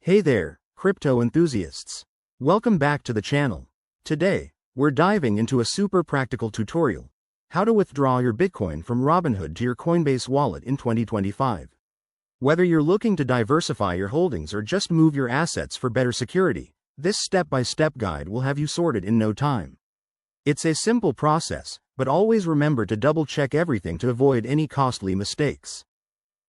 Hey there, crypto enthusiasts. Welcome back to the channel. Today, we're diving into a super practical tutorial: how to withdraw your Bitcoin from Robinhood to your Coinbase wallet in 2025. Whether you're looking to diversify your holdings or just move your assets for better security, this step-by-step guide will have you sorted in no time. It's a simple process, but always remember to double-check everything to avoid any costly mistakes.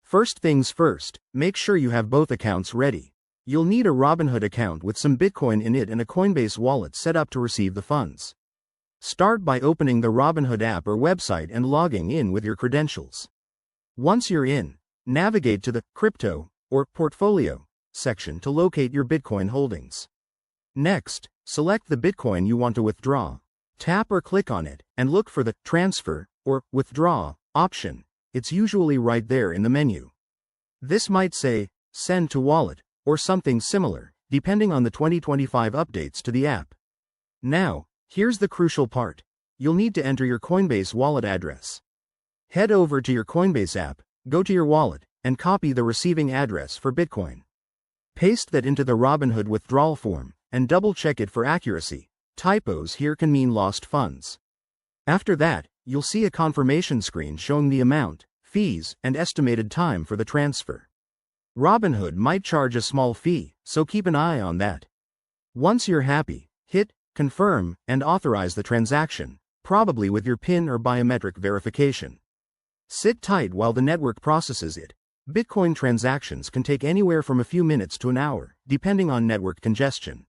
First things first, make sure you have both accounts ready. You'll need a Robinhood account with some Bitcoin in it and a Coinbase wallet set up to receive the funds. Start by opening the Robinhood app or website and logging in with your credentials. Once you're in, navigate to the Crypto or Portfolio section to locate your Bitcoin holdings. Next, select the Bitcoin you want to withdraw. Tap or click on it, and look for the Transfer or Withdraw option. It's usually right there in the menu. This might say, Send to Wallet, or something similar, depending on the 2025 updates to the app. Now, here's the crucial part. You'll need to enter your Coinbase wallet address. Head over to your Coinbase app, go to your wallet, and copy the receiving address for Bitcoin. Paste that into the Robinhood withdrawal form, and double-check it for accuracy. Typos here can mean lost funds. After that, you'll see a confirmation screen showing the amount, fees, and estimated time for the transfer. Robinhood might charge a small fee, so keep an eye on that. Once you're happy, hit Confirm and authorize the transaction, probably with your PIN or biometric verification. Sit tight while the network processes it. Bitcoin transactions can take anywhere from a few minutes to an hour, depending on network congestion.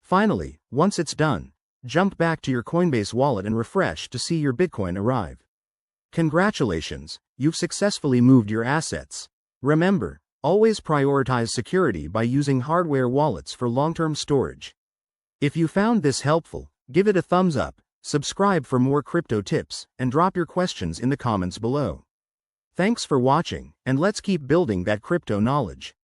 Finally, once it's done, jump back to your Coinbase wallet and refresh to see your Bitcoin arrive. Congratulations, you've successfully moved your assets. Remember, always prioritize security by using hardware wallets for long-term storage. If you found this helpful, give it a thumbs up, subscribe for more crypto tips, and drop your questions in the comments below. Thanks for watching, and let's keep building that crypto knowledge.